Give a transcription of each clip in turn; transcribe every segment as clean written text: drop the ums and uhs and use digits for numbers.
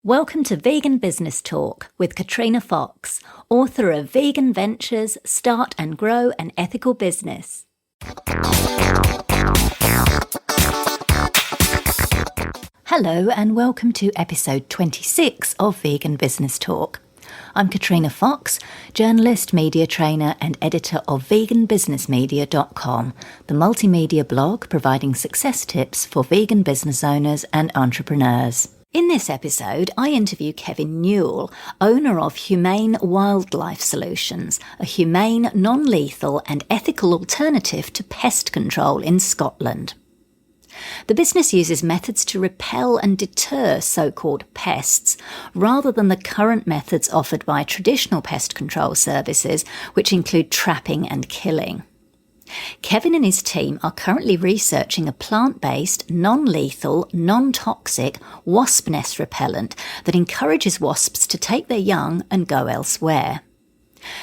Welcome to Vegan Business Talk with Katrina Fox, author of Vegan Ventures, Start and Grow an Ethical Business. Hello and welcome to episode 26 of Vegan Business Talk. I'm Katrina Fox, journalist, media trainer and editor of veganbusinessmedia.com, the multimedia blog providing success tips for vegan business owners and entrepreneurs. In this episode, I interview Kevin Newell, owner of Humane Wildlife Solutions, a humane, non-lethal and ethical alternative to pest control in Scotland. The business uses methods to repel and deter so-called pests, rather than the current methods offered by traditional pest control services, which include trapping and killing. Kevin and his team are currently researching a plant-based, non-lethal, non-toxic wasp nest repellent that encourages wasps to take their young and go elsewhere.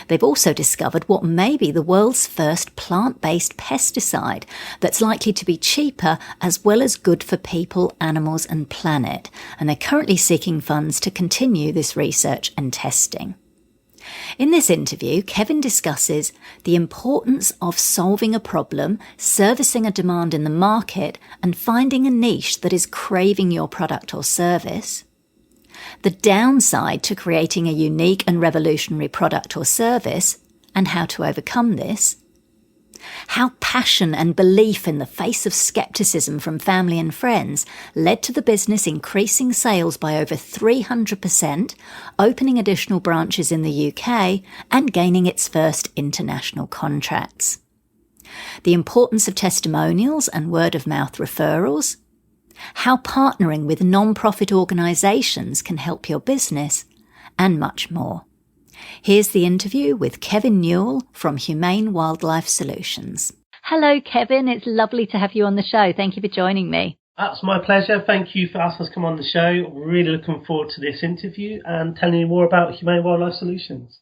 They've also discovered what may be the world's first plant-based pesticide that's likely to be cheaper as well as good for people, animals and planet, and they're currently seeking funds to continue this research and testing. In this interview, Kevin discusses the importance of solving a problem, servicing a demand in the market, and finding a niche that is craving your product or service, the downside to creating a unique and revolutionary product or service, and how to overcome this, how passion and belief in the face of skepticism from family and friends led to the business increasing sales by over 300%, opening additional branches in the UK, and gaining its first international contracts. The importance of testimonials and word-of-mouth referrals, how partnering with non-profit organisations can help your business, and much more. Here's the interview with Kevin Newell from Humane Wildlife Solutions. Hello, Kevin. It's lovely to have you on the show. Thank you for joining me. That's my pleasure. Thank you for asking us to come on the show. Really looking forward to this interview and telling you more about Humane Wildlife Solutions.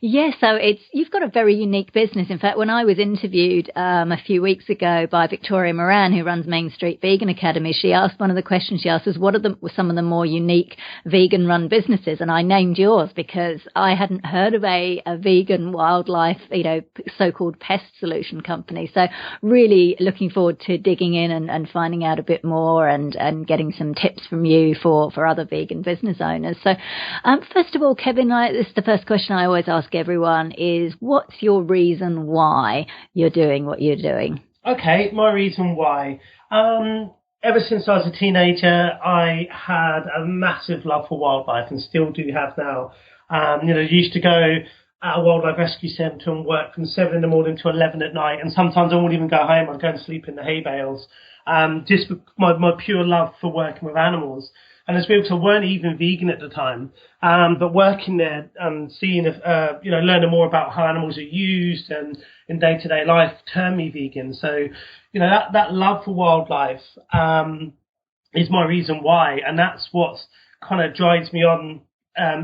Yes, so you've got a very unique business. In fact, when I was interviewed a few weeks ago by Victoria Moran, who runs Main Street Vegan Academy, she asked one of the questions she asked was, what are some of the more unique vegan-run businesses? And I named yours because I hadn't heard of a vegan wildlife, so-called pest solution company. So really looking forward to digging in and finding out a bit more and getting some tips from you for other vegan business owners. So first of all, Kevin, this is the first question I always ask everyone is, what's your reason why you're doing what you're doing? Okay, my reason why. Ever since I was a teenager, I had a massive love for wildlife and still do have now. Used to go at a wildlife rescue centre and work from 7 in the morning to 11 at night, and sometimes I wouldn't even go home. I'd go and sleep in the hay bales. Just my pure love for working with animals. And as we weren't even vegan at the time, but working there and seeing, learning more about how animals are used and in day-to-day life turned me vegan. So, that love for wildlife is my reason why, and that's what kind of drives me on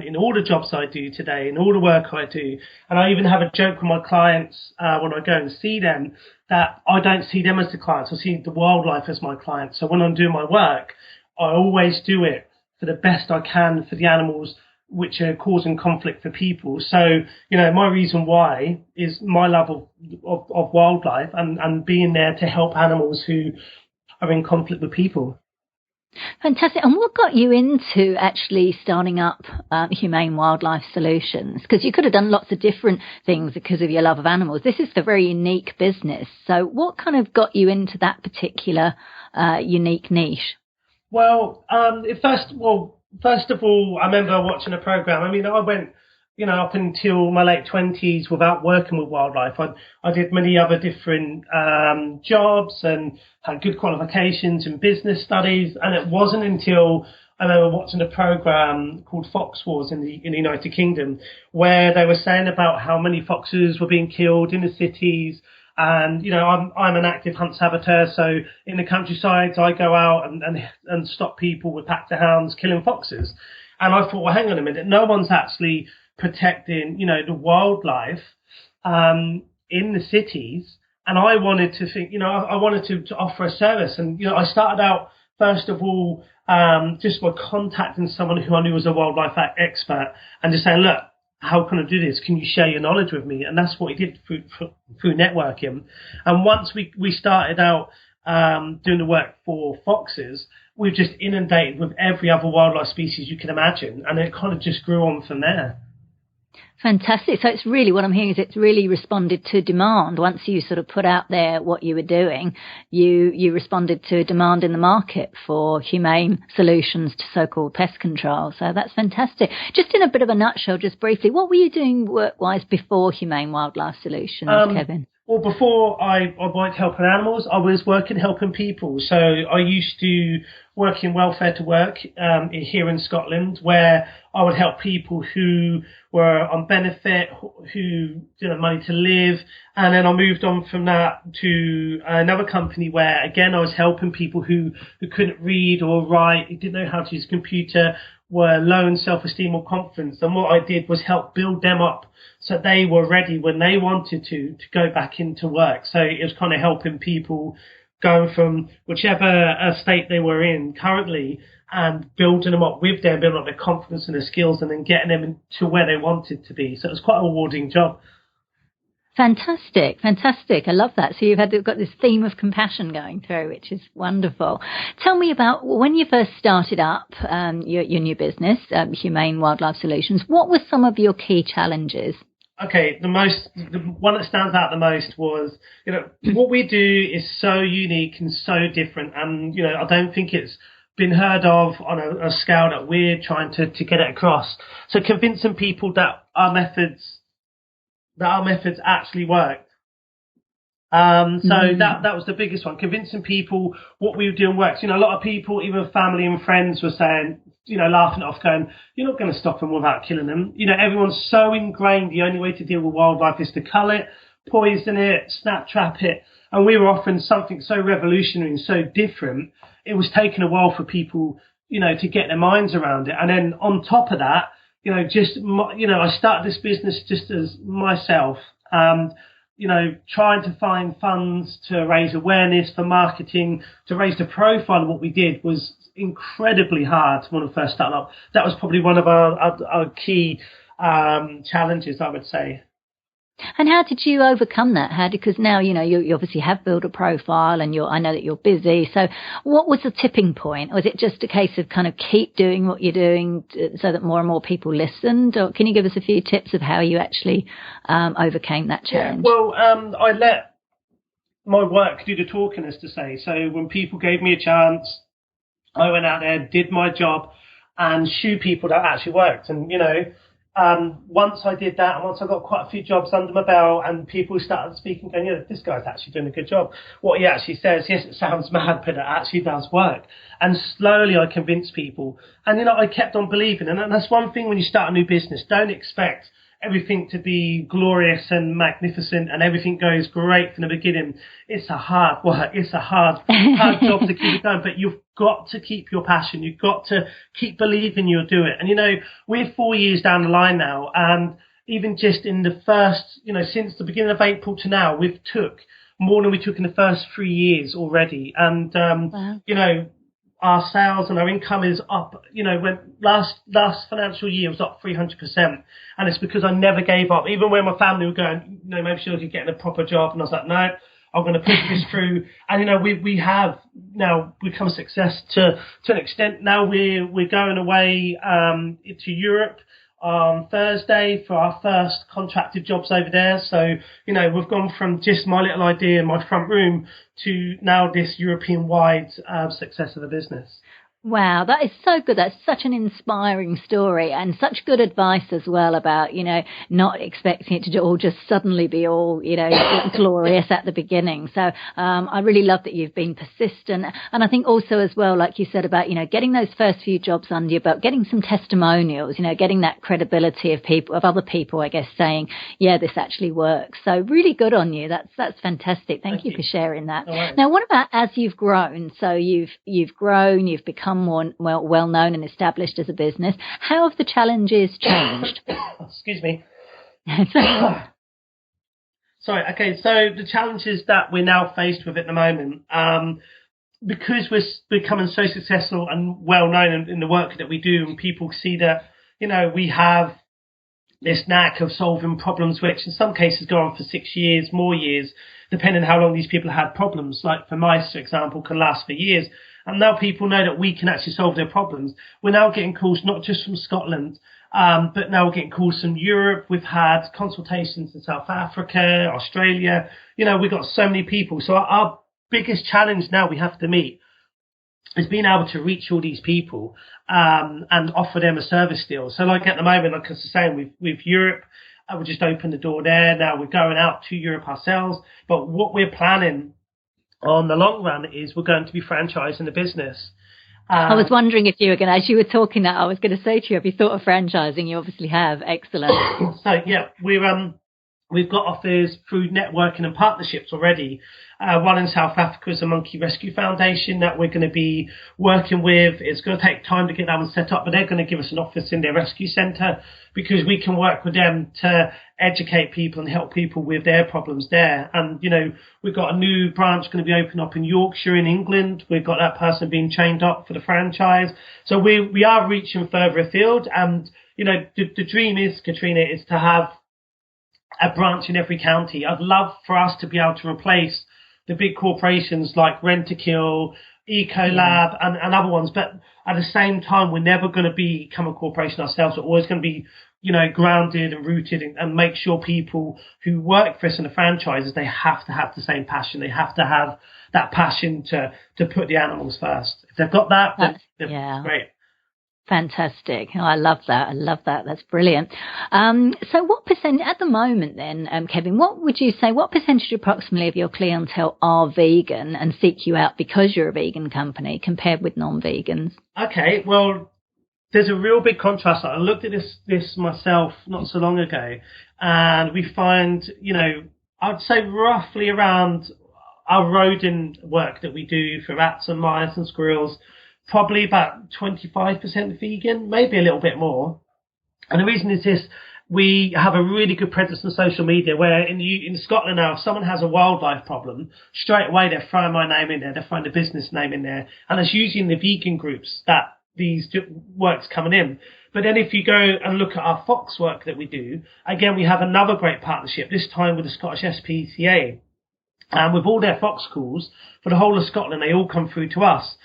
in all the jobs I do today, in all the work I do. And I even have a joke with my clients when I go and see them that I don't see them as the clients. I see the wildlife as my client. So when I'm doing my work, I always do it for the best I can for the animals which are causing conflict for people. So, my reason why is my love of wildlife and being there to help animals who are in conflict with people. Fantastic. And what got you into actually starting up Humane Wildlife Solutions? Because you could have done lots of different things because of your love of animals. This is a very unique business. So what kind of got you into that particular unique niche? Well, first of all, I remember watching a program. I went, up until my late 20s without working with wildlife. I did many other different jobs and had good qualifications in business studies. And it wasn't until I remember watching a program called Fox Wars in the United Kingdom, where they were saying about how many foxes were being killed in the cities. And, I'm an active hunt saboteur, so in the countryside, I go out and stop people with packs of hounds killing foxes. And I thought, well, hang on a minute, no one's actually protecting, the wildlife in the cities. And I wanted to think, I wanted to offer a service. And, I started out first of all, just by contacting someone who I knew was a wildlife expert and just saying, look, how can I do this? Can you share your knowledge with me? And that's what he did through networking. And once we started out doing the work for foxes, we've just inundated with every other wildlife species you can imagine. And it kind of just grew on from there. Fantastic. So it's really, what I'm hearing is it's really responded to demand. Once you sort of put out there what you were doing, you responded to demand in the market for humane solutions to so-called pest control. So that's fantastic. Just in a bit of a nutshell, just briefly, what were you doing work-wise before Humane Wildlife Solutions, Kevin? Well, before I worked helping animals, I was working helping people. So I used to work in welfare to work here in Scotland, where I would help people who were on benefit, who didn't have money to live. And then I moved on from that to another company where, again, I was helping people who couldn't read or write, who didn't know how to use a computer, were low in self-esteem or confidence. And what I did was help build them up so they were ready when they wanted to go back into work. So it was kind of helping people going from whichever state they were in currently and building them up with them, building up their confidence and their skills, and then getting them to where they wanted to be. So it was quite a rewarding job. Fantastic, fantastic. I love that. So you've got this theme of compassion going through, which is wonderful. Tell me about when you first started up your new business, Humane Wildlife Solutions. What were some of your key challenges? Okay, the one that stands out the most was, what we do is so unique and so different, and I don't think it's been heard of on a scale that we're trying to get it across. So convincing people that our methods actually work. That was the biggest one, convincing people what we were doing works. A lot of people, even family and friends, were saying, laughing it off, going, you're not going to stop them without killing them. Everyone's so ingrained the only way to deal with wildlife is to cull it, poison it, snap trap it. And we were offering something so revolutionary and so different. It was taking a while for people, to get their minds around it. And then on top of that, I started this business just as myself, trying to find funds to raise awareness for marketing, to raise the profile of what we did was incredibly hard when we first started up. That was probably one of our key challenges, I would say. And how did you overcome that? Because now, you obviously have built a profile and I know that you're busy. So what was the tipping point? Was it just a case of kind of keep doing what you're doing so that more and more people listened? Or can you give us a few tips of how you actually overcame that challenge? Yeah, well, I let my work do the talking, as to say. So when people gave me a chance, I went out there, did my job and shooed people that actually worked. And, once I did that, and once I got quite a few jobs under my belt and people started speaking, going, this guy's actually doing a good job. What he actually says, yes, it sounds mad, but it actually does work. And slowly I convinced people. And, I kept on believing. And that's one thing when you start a new business. Don't expect everything to be glorious and magnificent and everything goes great from the beginning. It's a hard work. It's a hard job to keep it going, but you've got to keep your passion. You've got to keep believing you'll do it. And, we're 4 years down the line now, and even just in the first, since the beginning of April to now, we've took more than we took in the first 3 years already. And, wow. Our sales and our income is up, when last financial year was up 300%. And it's because I never gave up. Even when my family were going, maybe she'll get getting a proper job. And I was like, no, I'm going to push this through. And, we have now become a success to an extent. Now we're going away, to Europe on Thursday for our first contracted jobs over there. So, we've gone from just my little idea in my front room to now this European-wide success of the business. Wow, that is so good. That's such an inspiring story and such good advice as well about, not expecting it to all just suddenly be all, glorious at the beginning. So I really love that you've been persistent. And I think also as well, like you said about, getting those first few jobs under your belt, getting some testimonials, getting that credibility of other people, I guess, saying, yeah, this actually works. So really good on you. That's fantastic. Thank you for sharing that. Right. Now, what about as you've grown? So you've grown, you've become more well known and established as a business. How have the challenges changed? Excuse me. Sorry. Okay. So the challenges that we're now faced with at the moment, because we're becoming so successful and well known in the work that we do, and people see that, we have this knack of solving problems, which in some cases go on for 6 years, more years, depending on how long these people have problems. Like for mice, for example, can last for years. And now people know that we can actually solve their problems. We're now getting calls not just from Scotland, but now we're getting calls from Europe. We've had consultations in South Africa, Australia. We've got so many people. So our biggest challenge now we have to meet is being able to reach all these people and offer them a service deal. So like at the moment, like I was saying, with Europe, we just opened the door there. Now we're going out to Europe ourselves. But what we're planning on the long run is we're going to be franchising the business. I was wondering if you were going to, as you were talking that, I was going to say to you, have you thought of franchising? You obviously have. Excellent. So yeah, we've got offers through networking and partnerships already. One in South Africa is a Monkey Rescue Foundation that we're going to be working with. It's going to take time to get that one set up, but they're going to give us an office in their rescue centre because we can work with them to educate people and help people with their problems there. And, we've got a new branch going to be opening up in Yorkshire in England. We've got that person being trained up for the franchise. So we are reaching further afield. And, the dream is, Katrina, is to have a branch in every county. I'd love for us to be able to replace the big corporations like Rent-A-Kill, Ecolab, and other ones. But at the same time, we're never going to become a corporation ourselves. We're always going to be, grounded and rooted and make sure people who work for us in the franchises, they have to have the same passion. They have to have that passion to put the animals first. If they've got that, then great. Fantastic. Oh, I love that. That's brilliant. So what percent at the moment then, Kevin, what would you say, what percentage approximately of your clientele are vegan and seek you out because you're a vegan company compared with non-vegans? Okay, well, there's a real big contrast. I looked at this myself not so long ago, and we find, I'd say roughly around our rodent work that we do for rats and mice and squirrels, probably about 25% vegan, maybe a little bit more. And the reason is this: we have a really good presence on social media where in Scotland now, if someone has a wildlife problem, straight away they're throwing my name in there, they're throwing the business name in there. And it's usually in the vegan groups that these work's coming in. But then if you go and look at our fox work that we do, again, we have another great partnership, this time with the Scottish SPCA. And with all their fox calls for the whole of Scotland, they all come through to us.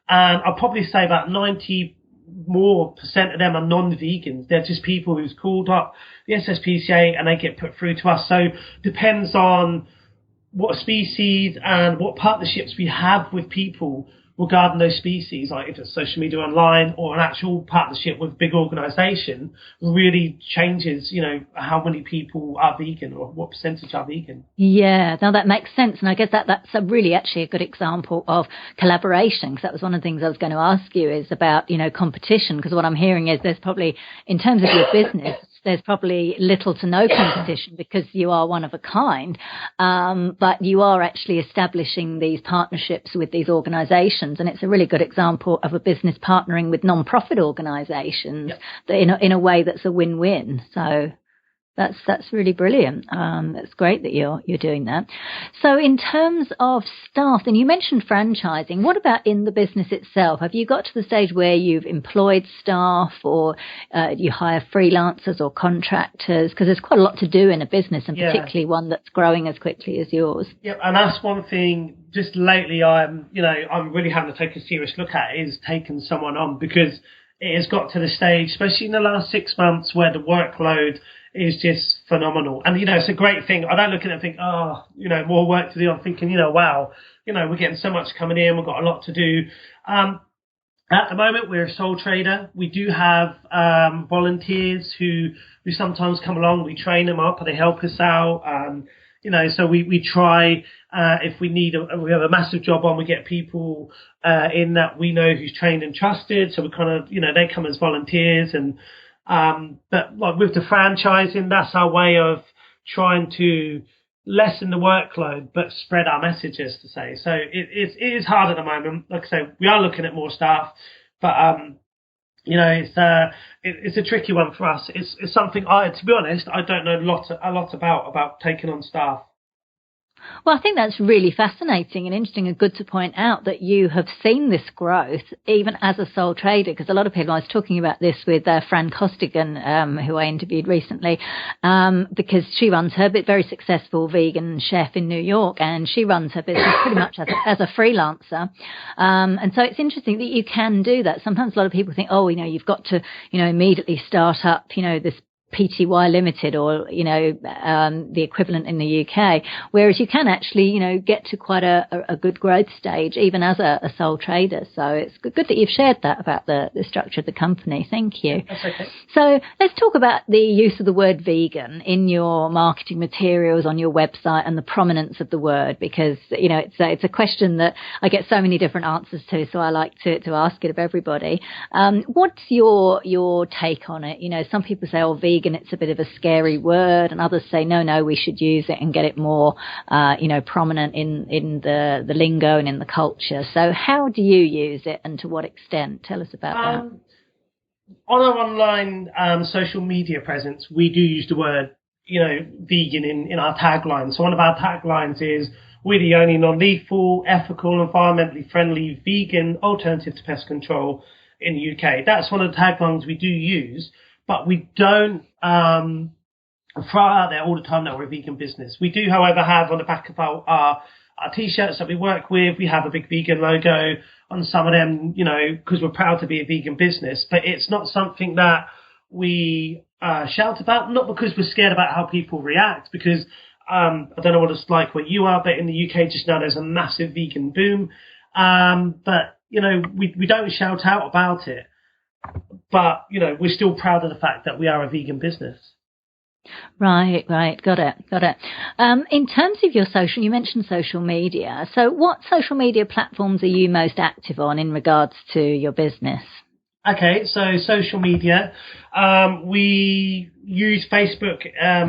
And I'll probably say about 90% of them are non-vegans. They're just people who's called up the SSPCA and they get put through to us. So depends on what species and what partnerships we have with people regarding those species, like if it's social media online or an actual partnership with a big organisation, really changes, how many people are vegan or what percentage are vegan. Yeah, now that makes sense. And I guess that's a really actually a good example of collaboration, because that was one of the things I was going to ask you is about, competition, because what I'm hearing is there's probably, in terms of your business, there's probably little to no competition because you are one of a kind, but you are actually establishing these partnerships with these organisations, and it's a really good example of a business partnering with non-profit organisations in a way that's a win-win. So that's really brilliant. That's great that you're doing that. So in terms of staff, then you mentioned franchising. What about in the business itself? Have you got to the stage where you've employed staff, or you hire freelancers or contractors? Because there's quite a lot to do in a business, and particularly one that's growing as quickly as yours. Yep, and that's one thing. Just lately, I'm really having to take a serious look at is taking someone on, because it has got to the stage, especially in the last 6 months, where the workload is just phenomenal. And, it's a great thing. I don't look at it and think, more work to do. I'm thinking, wow, we're getting so much coming in. We've got a lot to do. At the moment, we're a sole trader. We do have volunteers who sometimes come along. We train them up and they help us out. So we try, if we need, we have a massive job on, we get people in that we know who's trained and trusted. So we kind of, they come as volunteers. And but like with the franchising, that's our way of trying to lessen the workload but spread our messages, to say. So it is hard at the moment. Like I say, we are looking at more staff, but it's a tricky one for us. It's something to be honest, I don't know a lot about taking on staff. Well, I think that's really fascinating and interesting and good to point out that you have seen this growth even as a sole trader, because a lot of people, I was talking about this with Fran Costigan, who I interviewed recently, because she runs her very successful vegan chef in New York, and she runs her business pretty much as a freelancer. And so it's interesting that you can do that. Sometimes a lot of people think, oh, you've got to, immediately start up, this PTY Limited or, the equivalent in the UK, whereas you can actually, get to quite a good growth stage even as a sole trader. So it's good that you've shared that about the structure of the company. Thank you. That's okay. So let's talk about the use of the word vegan in your marketing materials on your website and the prominence of the word, because, it's a question that I get so many different answers to, so I like to ask it of everybody. What's your take on it? Some people say, oh, vegan, it's a bit of a scary word, and others say no, we should use it and get it more prominent in the lingo and in the culture. So how do you use it, and to what extent? Tell us about that. On our online social media presence, we do use the word vegan in our tagline. So one of our taglines is, we're the only non-lethal, ethical, environmentally friendly vegan alternative to pest control in the UK. That's one of the taglines we do use. But we don't throw out there all the time that we're a vegan business. We do, however, have on the back of our T-shirts that we work with, we have a big vegan logo on some of them, because we're proud to be a vegan business. But it's not something that we shout about, not because we're scared about how people react, because I don't know what it's like where you are, but in the UK just now there's a massive vegan boom. But, we don't shout out about it. But, we're still proud of the fact that we are a vegan business. Right. Got it. In terms of your you mentioned social media. So what social media platforms are you most active on in regards to your business? Okay, so social media. We use Facebook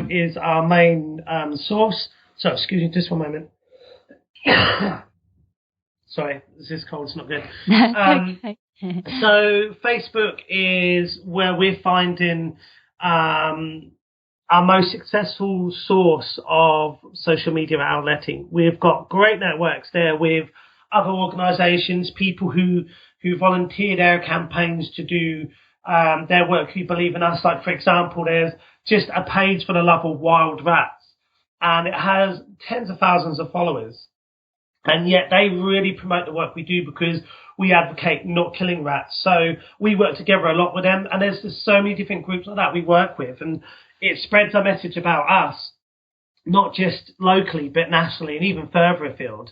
is our main source. So, excuse me, just one moment. Sorry, this is cold, it's not good. Okay. So Facebook is where we're finding our most successful source of social media outletting. We've got great networks there with other organisations, people who volunteer their campaigns to do their work, who believe in us. Like, for example, there's just a page for the love of wild rats, and it has tens of thousands of followers. And yet they really promote the work we do because we advocate not killing rats. So we work together a lot with them. And there's just so many different groups like that we work with. And it spreads our message about us, not just locally, but nationally and even further afield.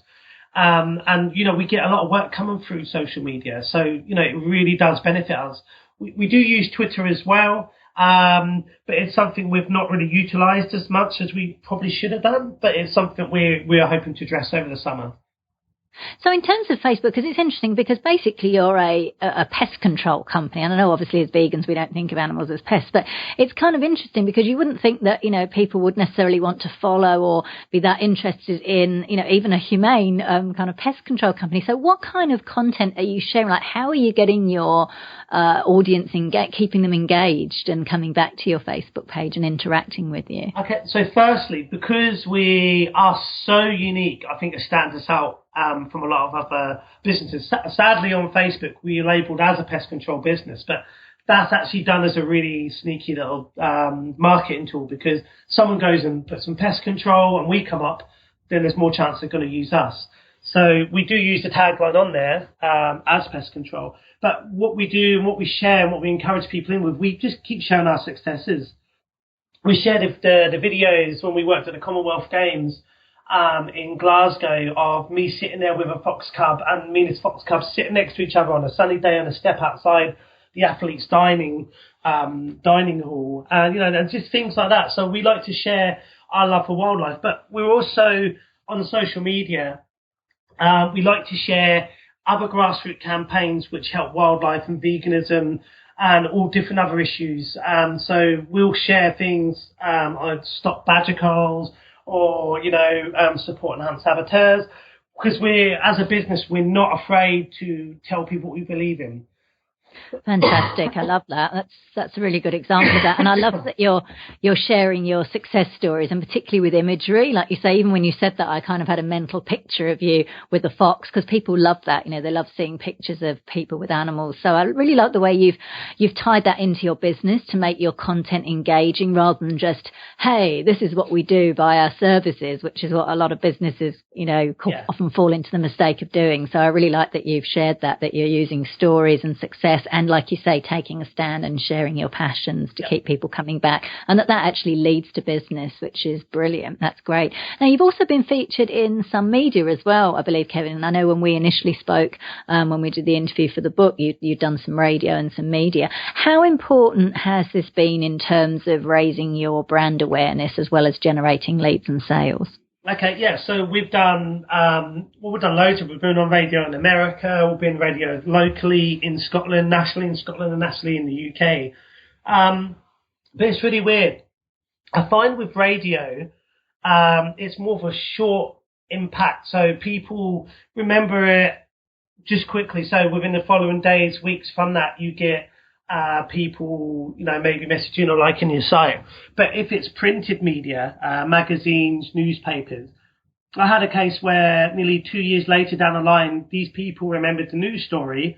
And, we get a lot of work coming through social media. So, it really does benefit us. We do use Twitter as well. But it's something we've not really utilised as much as we probably should have done. But it's something we are hoping to address over the summer. So in terms of Facebook, because it's interesting, because basically you're a pest control company, and I know obviously as vegans we don't think of animals as pests, but it's kind of interesting because you wouldn't think that, people would necessarily want to follow or be that interested in, even a humane kind of pest control company. So what kind of content are you sharing? Like, how are you getting your audience keeping them engaged and coming back to your Facebook page and interacting with you? Okay, so firstly, because we are so unique, I think it stands us out from a lot of other businesses. Sadly, on Facebook, we're labelled as a pest control business, but that's actually done as a really sneaky little marketing tool, because someone goes and puts some pest control and we come up, then there's more chance they're going to use us. So we do use the tagline on there as pest control. But what we do and what we share and what we encourage people in with, we just keep sharing our successes. We shared the videos when we worked at the Commonwealth Games in Glasgow of me sitting there with a fox cub and me and this fox cub sitting next to each other on a sunny day on a step outside the athletes' dining hall, and just things like that. So we like to share our love for wildlife, but we're also on social media. We like to share other grassroots campaigns which help wildlife and veganism and all different other issues. So we'll share things on stop badger culls, or, support and hunt saboteurs, because as a business, we're not afraid to tell people what we believe in. Fantastic. I love that. That's a really good example of that. And I love that you're sharing your success stories, and particularly with imagery. Like you say, even when you said that, I kind of had a mental picture of you with the fox, because people love that. They love seeing pictures of people with animals. So I really like the way you've tied that into your business to make your content engaging, rather than just, hey, this is what we do by our services, which is what a lot of businesses, often fall into the mistake of doing. So I really like that you've shared that you're using stories and success, and like you say, taking a stand and sharing your passions to keep people coming back, and that actually leads to business, which is brilliant. That's great. Now, you've also been featured in some media as well, I believe, Kevin. And I know when we initially spoke, when we did the interview for the book, you'd done some radio and some media. How important has this been in terms of raising your brand awareness as well as generating leads and sales? Okay, yeah. So we've done we've done loads of. We've been on radio in America. We've been radio locally in Scotland, nationally in Scotland, and nationally in the UK. But it's really weird. I find with radio, it's more of a short impact, so people remember it just quickly. So within the following days, weeks from that, you get people, maybe messaging or liking your site. But if it's printed media, magazines, newspapers, I had a case where nearly 2 years later down the line, these people remembered the news story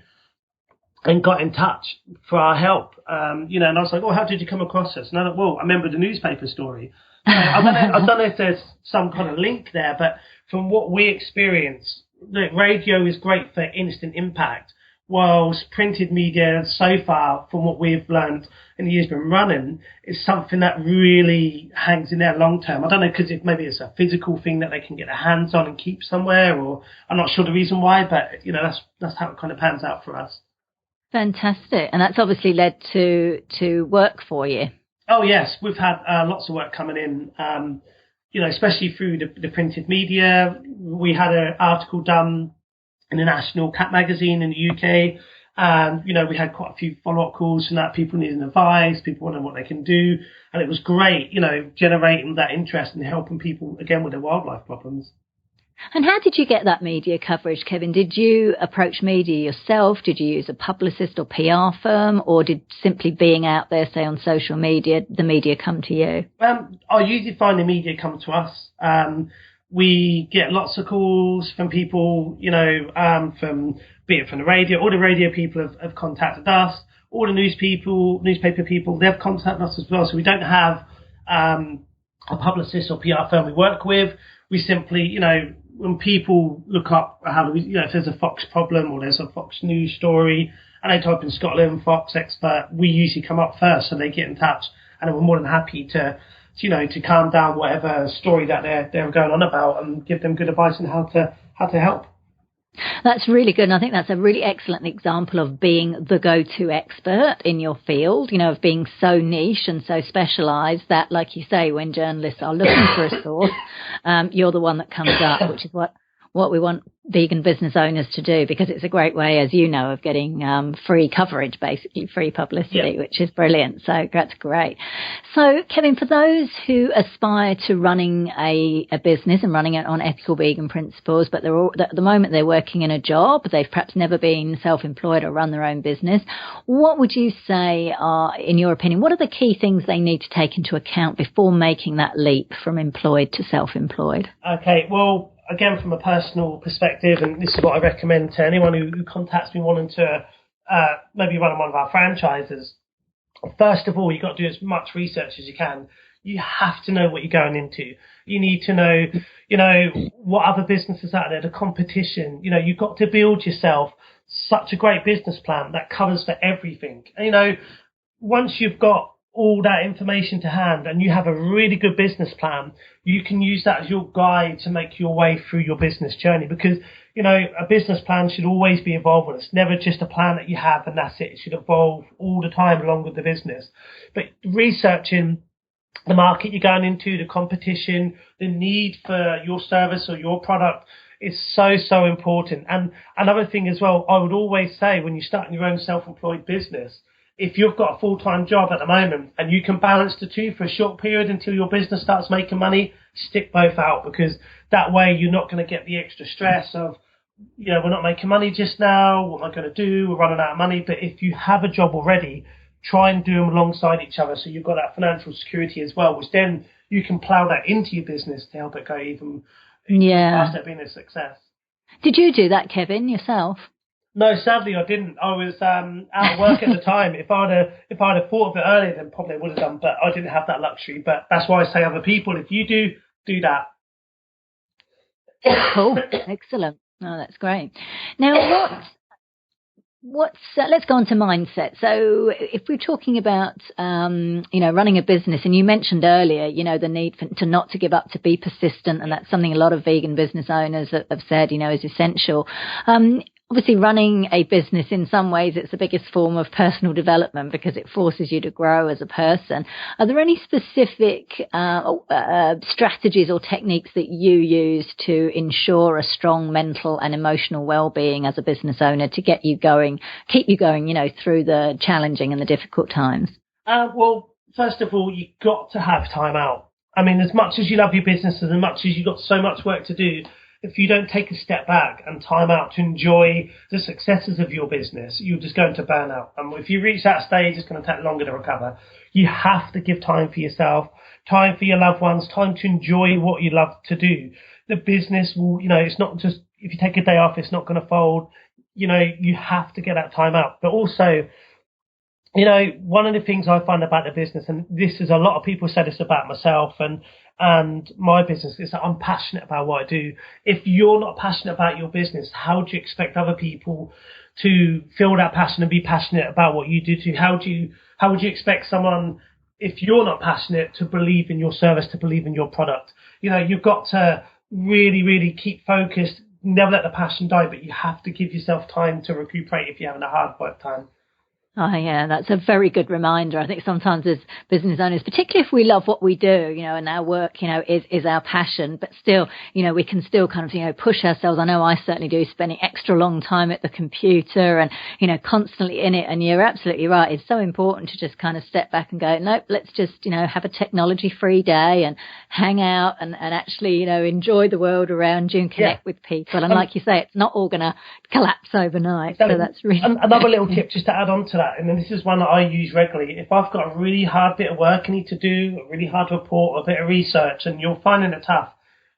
and got in touch for our help. And I was like, oh, how did you come across us? And I thought, well, I remember the newspaper story. I don't know if there's some kind of link there, but from what we experience, look, radio is great for instant impact, whilst printed media so far, from what we've learned in the years been running, is something that really hangs in there long term. I don't know, because maybe it's a physical thing that they can get their hands on and keep somewhere, or I'm not sure the reason why, but that's how it kind of pans out for us. Fantastic. And that's obviously led to work for you. Oh yes, we've had lots of work coming in, especially through the printed media. We had an article done in the National Cat magazine in the UK. We had quite a few follow-up calls from that, people needing advice, people wondering what they can do. And it was great, generating that interest and helping people, again, with their wildlife problems. And how did you get that media coverage, Kevin? Did you approach media yourself? Did you use a publicist or PR firm? Or did simply being out there, say on social media, the media come to you? I usually find the media come to us. We get lots of calls from people, be it from the radio. All the radio people have contacted us. All the newspaper people, they've contacted us as well. So we don't have a publicist or PR firm we work with. We simply, when people look up if there's a fox problem or there's a fox news story, and they type in Scotland fox expert, we usually come up first, so they get in touch, and we're more than happy to calm down whatever story that they're going on about and give them good advice on how to help. That's really good. And I think that's a really excellent example of being the go-to expert in your field, of being so niche and so specialised that, like you say, when journalists are looking for a source, you're the one that comes up, which is what we want vegan business owners to do, because it's a great way, as you know, of getting free coverage, basically free publicity, which is brilliant. So that's great. So, Kevin, for those who aspire to running a business and running it on ethical vegan principles, but at the moment they're working in a job, they've perhaps never been self-employed or run their own business, what would you say are, in your opinion, what are the key things they need to take into account before making that leap from employed to self-employed? Okay, well, again, from a personal perspective, and this is what I recommend to anyone who contacts me wanting to maybe run one of our franchises. First of all, you've got to do as much research as you can. You have to know what you're going into. You need to know, what other businesses out there, the competition. You've got to build yourself such a great business plan that covers for everything. And, once you've got all that information to hand and you have a really good business plan, you can use that as your guide to make your way through your business journey, because a business plan should always be evolving. It's never just a plan that you have and that's it. It should evolve all the time along with the business. But researching the market you're going into, the competition, the need for your service or your product is so important. And another thing as well, I would always say, when you're starting your own self-employed business, if you've got a full-time job at the moment and you can balance the two for a short period until your business starts making money, stick both out, because that way you're not going to get the extra stress of we're not making money just now. What am I going to do? We're running out of money. But if you have a job already, try and do them alongside each other, so you've got that financial security as well, which then you can plough that into your business to help it go even faster, being a success. Did you do that, Kevin, yourself? No, sadly I didn't. I was out of work at the time. If I'd have thought of it earlier, then probably I would have done. But I didn't have that luxury. But that's why I say other people, if you do that. Cool, excellent. Oh, that's great. Now, let's go on to mindset. So if we're talking about, running a business, and you mentioned earlier, the need to not to give up, to be persistent. And that's something a lot of vegan business owners have said, is essential. Obviously, running a business, in some ways, it's the biggest form of personal development because it forces you to grow as a person. Are there any specific strategies or techniques that you use to ensure a strong mental and emotional well-being as a business owner to get you going, keep you going, through the challenging and the difficult times? Well, first of all, you've got to have time out. I mean, as much as you love your business, as much as you've got so much work to do, if you don't take a step back and time out to enjoy the successes of your business, you're just going to burn out. And if you reach that stage, it's going to take longer to recover. You have to give time for yourself, time for your loved ones, time to enjoy what you love to do. The business will, it's not just, if you take a day off, it's not going to fold. You have to get that time out. But also, one of the things I find about the business, and this is a lot of people say this about myself and my business, is that I'm passionate about what I do. If you're not passionate about your business, how do you expect other people to feel that passion and be passionate about what you do too? How would you expect someone, if you're not passionate, to believe in your service, to believe in your product? You've got to really, really keep focused, never let the passion die, but you have to give yourself time to recuperate if you're having a hard work time. Oh, yeah, that's a very good reminder. I think sometimes as business owners, particularly if we love what we do, and our work, is our passion, but still, we can still kind of, push ourselves. I know I certainly do, spending extra long time at the computer and, constantly in it. And you're absolutely right. It's so important to just kind of step back and go, nope, let's just, have a technology free day and hang out and actually, enjoy the world around you and connect with people. And like you say, it's not all going to collapse overnight. So that's really another little tip just to add on to that. And then this is one that I use regularly. If I've got a really hard bit of work I need to do, a really hard report, a bit of research, and you're finding it tough,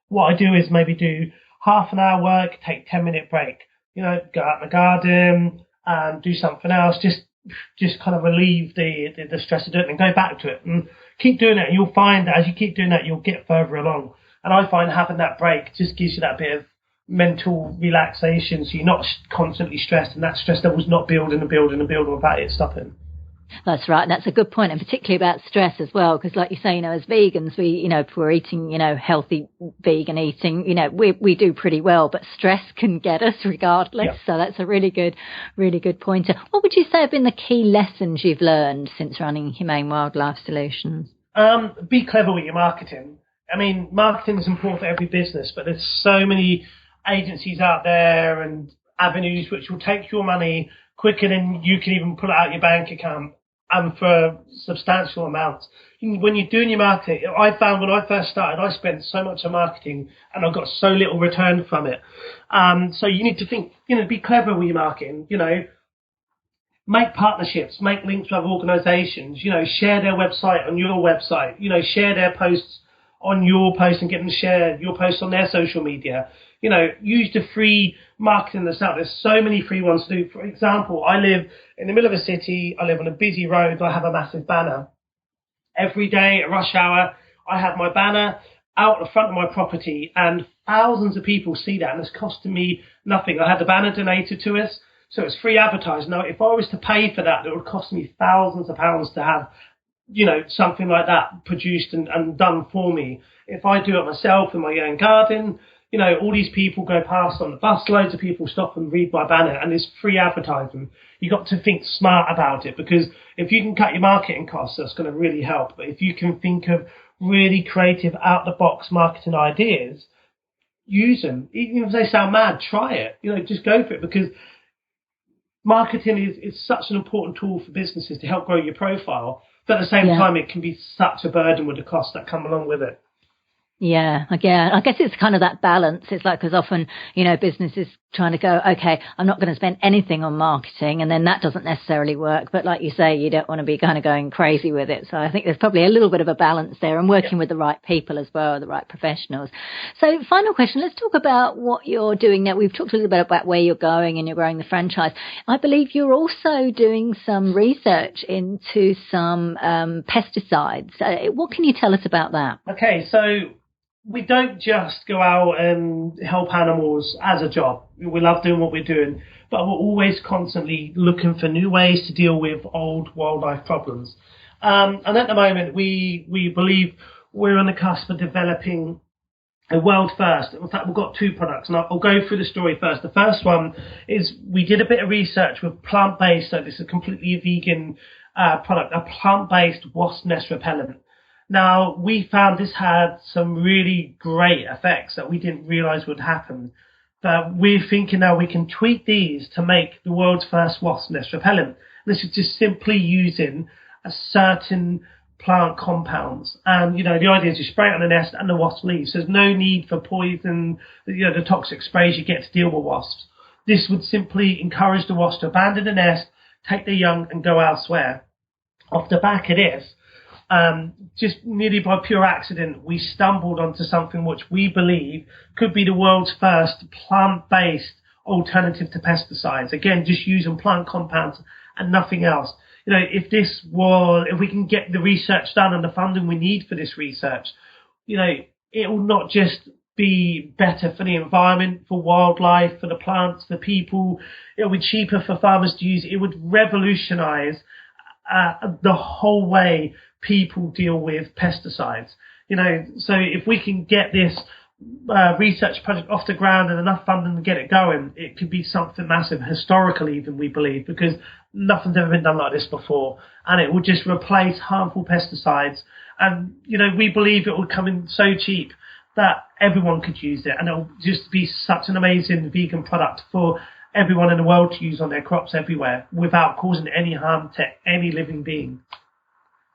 what I do is maybe do half an hour work, take 10-minute break. Go out in the garden and do something else. Just kind of relieve the stress of doing it and go back to it and keep doing it. And you'll find that as you keep doing that, you'll get further along. And I find having that break just gives you that bit of mental relaxation, so you're not constantly stressed, and that stress level's not building without it stopping. That's right. That's a good point, and particularly about stress as well, because like you say, as vegans, we, if we're eating, healthy vegan eating, we do pretty well, but stress can get us regardless. Yep. So that's a really good pointer. What would you say have been the key lessons you've learned since running Humane Wildlife Solutions? Be clever with your marketing. I mean, marketing is important for every business, but there's so many agencies out there and avenues which will take your money quicker than you can even pull it out your bank account, and for substantial amounts. When you're doing your marketing, I found when I first started, I spent so much on marketing and I got so little return from it. So you need to think, be clever with your marketing, make partnerships, make links with other organisations, share their website on your website, share their posts on your post and get them to share your posts on their social media. Use the free marketing that's out. There's so many free ones to do. For example, I live in the middle of a city. I live on a busy road. I have a massive banner. Every day at rush hour, I have my banner out the front of my property, and thousands of people see that, and it's costing me nothing. I had the banner donated to us, so it's free advertising. Now, if I was to pay for that, it would cost me thousands of pounds to have something like that produced and done for me. If I do it myself in my own garden, all these people go past on the bus, loads of people stop and read my banner, and it's free advertising. You got to think smart about it, because if you can cut your marketing costs, that's going to really help. But if you can think of really creative, out-the-box marketing ideas, use them. Even if they sound mad, try it. Just go for it, because marketing is such an important tool for businesses to help grow your profile. But at the same time, it can be such a burden with the costs that come along with it. Yeah, again, I guess it's kind of that balance. It's like, because often, businesses trying to go, okay, I'm not going to spend anything on marketing, and then that doesn't necessarily work. But like you say, you don't want to be kind of going crazy with it. So I think there's probably a little bit of a balance there, and working with the right people as well, the right professionals. So final question, let's talk about what you're doing now. We've talked a little bit about where you're going and you're growing the franchise. I believe you're also doing some research into some pesticides. What can you tell us about that? Okay, so we don't just go out and help animals as a job. We love doing what we're doing, but we're always constantly looking for new ways to deal with old wildlife problems. And at the moment, we believe we're on the cusp of developing a world first. In fact, we've got two products, and I'll go through the story first. The first one is we did a bit of research with plant-based, so this is completely a vegan product, a plant-based wasp nest repellent. Now, we found this had some really great effects that we didn't realize would happen. But we're thinking now we can tweak these to make the world's first wasp nest repellent. This is just simply using a certain plant compounds. And, the idea is you spray it on the nest and the wasp leaves. There's no need for poison, the toxic sprays you get to deal with wasps. This would simply encourage the wasp to abandon the nest, take their young and go elsewhere. Off the back of this, just nearly by pure accident, we stumbled onto something which we believe could be the world's first plant-based alternative to pesticides. Again, just using plant compounds and nothing else. If we can get the research done and the funding we need for this research, it will not just be better for the environment, for wildlife, for the plants, for people. It will be cheaper for farmers to use. It would revolutionize the whole way people deal with pesticides. So if we can get this research project off the ground and enough funding to get it going, it could be something massive, historical even, we believe, because nothing's ever been done like this before. And it will just replace harmful pesticides. And, we believe it will come in so cheap that everyone could use it. And it will just be such an amazing vegan product for everyone in the world to use on their crops everywhere without causing any harm to any living being.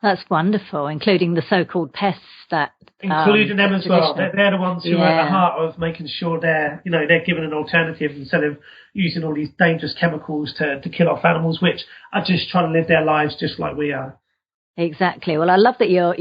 That's wonderful, including the so-called pests that... Including them as well. They're the ones who are at the heart of making sure they're given an alternative instead of using all these dangerous chemicals to kill off animals, which are just trying to live their lives just like we are. Exactly. Well, I love that you're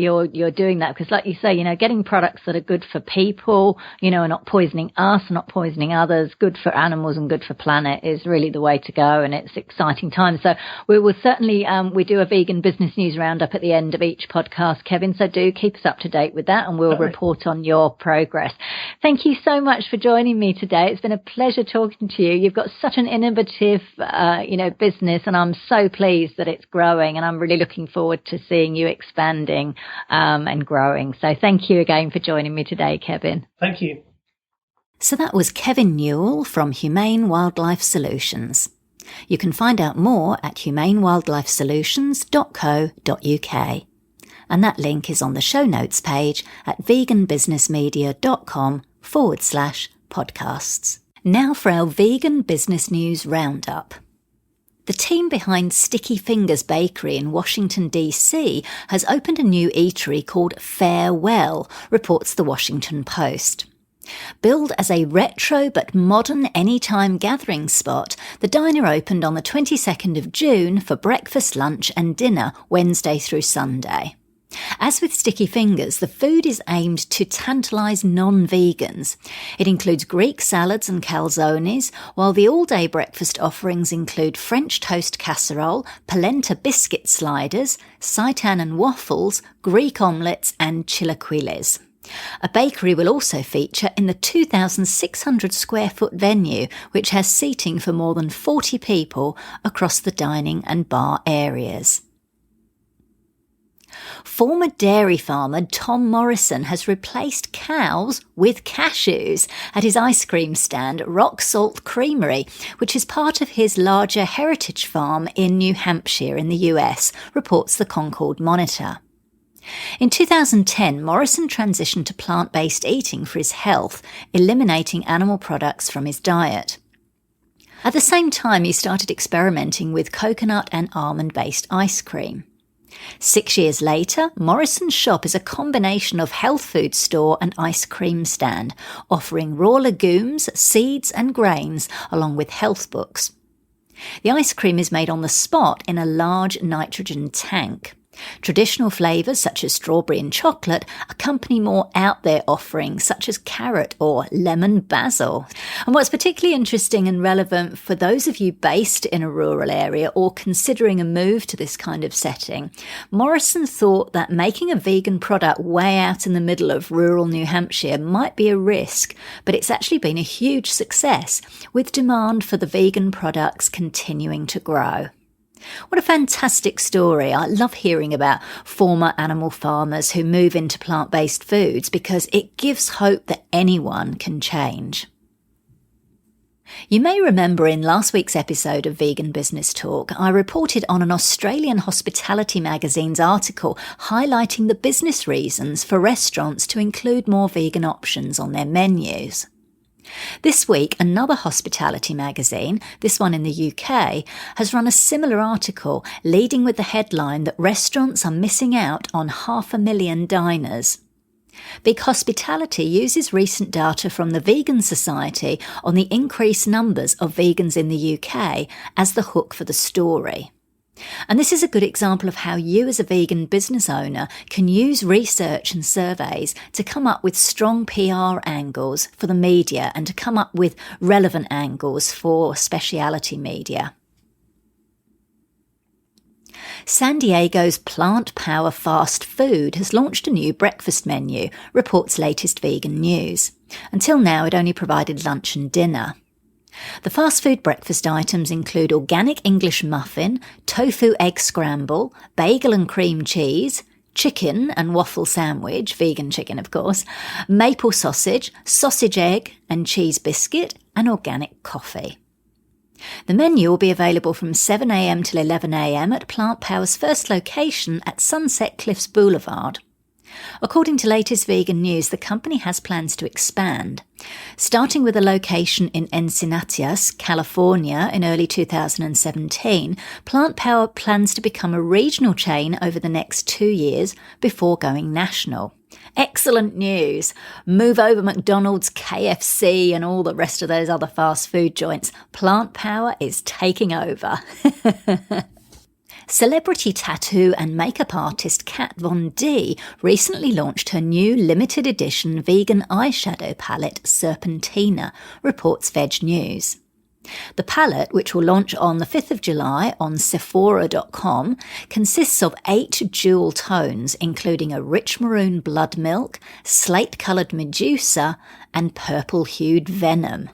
doing that, because like you say, getting products that are good for people, are not poisoning us, not poisoning others, good for animals and good for planet is really the way to go. And it's exciting times. So we will certainly, we do a vegan business news roundup at the end of each podcast, Kevin. So do keep us up to date with that and we'll report on your progress. Thank you so much for joining me today. It's been a pleasure talking to you. You've got such an innovative, business, and I'm so pleased that it's growing, and I'm really looking forward to seeing you expanding and growing. So thank you again for joining me today, Kevin. Thank you. So that was Kevin Newell from Humane Wildlife Solutions. You can find out more at humanewildlifesolutions.co.uk. And that link is on the show notes page at veganbusinessmedia.com/podcasts. Now for our Vegan Business News Roundup. The team behind Sticky Fingers Bakery in Washington, D.C. has opened a new eatery called Farewell, reports the Washington Post. Billed as a retro but modern anytime gathering spot, the diner opened on the 22nd of June for breakfast, lunch and dinner Wednesday through Sunday. As with Sticky Fingers, the food is aimed to tantalise non-vegans. It includes Greek salads and calzones, while the all-day breakfast offerings include French toast casserole, polenta biscuit sliders, seitan and waffles, Greek omelettes and chilaquiles. A bakery will also feature in the 2,600 square foot venue, which has seating for more than 40 people across the dining and bar areas. Former dairy farmer Tom Morrison has replaced cows with cashews at his ice cream stand Rock Salt Creamery, which is part of his larger heritage farm in New Hampshire in the US, reports the Concord Monitor. In 2010, Morrison transitioned to plant-based eating for his health, eliminating animal products from his diet. At the same time, he started experimenting with coconut and almond-based ice cream. 6 years later, Morrison's shop is a combination of health food store and ice cream stand, offering raw legumes, seeds and grains, along with health books. The ice cream is made on the spot in a large nitrogen tank. Traditional flavours such as strawberry and chocolate accompany more out there offerings such as carrot or lemon basil. And what's particularly interesting and relevant for those of you based in a rural area or considering a move to this kind of setting, Morrison thought that making a vegan product way out in the middle of rural New Hampshire might be a risk, but it's actually been a huge success, with demand for the vegan products continuing to grow. What a fantastic story. I love hearing about former animal farmers who move into plant-based foods because it gives hope that anyone can change. You may remember in last week's episode of Vegan Business Talk, I reported on an Australian hospitality magazine's article highlighting the business reasons for restaurants to include more vegan options on their menus. This week, another hospitality magazine, this one in the UK, has run a similar article, leading with the headline that restaurants are missing out on 500,000 diners. Big Hospitality uses recent data from the Vegan Society on the increased numbers of vegans in the UK as the hook for the story. And this is a good example of how you as a vegan business owner can use research and surveys to come up with strong PR angles for the media and to come up with relevant angles for specialty media. San Diego's Plant Power Fast Food has launched a new breakfast menu, reports latest Vegan News. Until now, it only provided lunch and dinner. The fast food breakfast items include organic English muffin, tofu egg scramble, bagel and cream cheese, chicken and waffle sandwich, vegan chicken of course, maple sausage, sausage egg and cheese biscuit, and organic coffee. The menu will be available from 7 a.m. till 11 a.m. at Plant Power's first location at Sunset Cliffs Boulevard. According to latest Vegan News, the company has plans to expand. Starting with a location in Encinitas, California in early 2017, Plant Power plans to become a regional chain over the next 2 years before going national. Excellent news! Move over McDonald's, KFC and all the rest of those other fast food joints. Plant Power is taking over. Celebrity tattoo and makeup artist Kat Von D recently launched her new limited edition vegan eyeshadow palette, Serpentina, reports Veg News. The palette, which will launch on the 5th of July on Sephora.com, consists of 8 jewel tones, including a rich maroon blood milk, slate-coloured Medusa, and purple-hued Venom.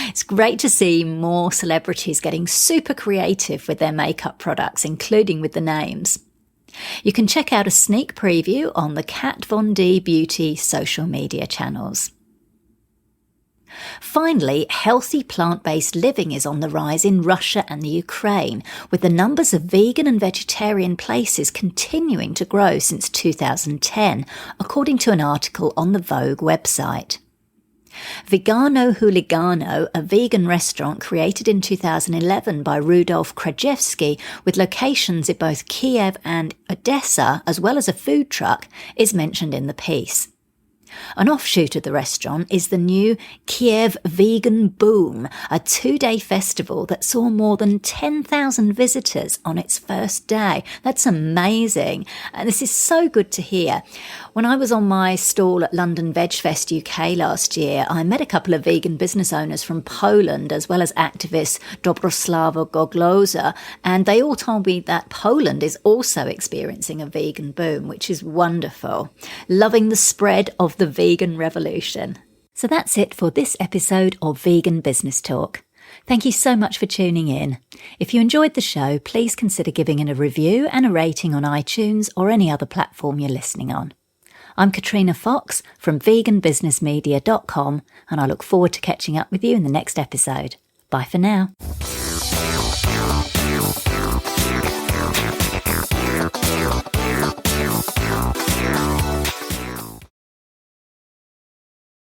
It's great to see more celebrities getting super creative with their makeup products, including with the names. You can check out a sneak preview on the Kat Von D Beauty social media channels. Finally, healthy plant-based living is on the rise in Russia and the Ukraine, with the numbers of vegan and vegetarian places continuing to grow since 2010, according to an article on the Vogue website. Vegano Huligano, a vegan restaurant created in 2011 by Rudolf Krajewski, with locations in both Kiev and Odessa, as well as a food truck, is mentioned in the piece. An offshoot of the restaurant is the new Kiev Vegan Boom, a 2-day festival that saw more than 10,000 visitors on its first day. That's amazing. And this is so good to hear. When I was on my stall at London Veg Fest UK last year, I met a couple of vegan business owners from Poland, as well as activist Dobroslava Gogloza, and they all told me that Poland is also experiencing a vegan boom, which is wonderful. Loving the spread of the vegan revolution. So that's it for this episode of Vegan Business Talk. Thank you so much for tuning in. If you enjoyed the show, please consider giving it a review and a rating on iTunes or any other platform you're listening on. I'm Katrina Fox from veganbusinessmedia.com, and I look forward to catching up with you in the next episode. Bye for now.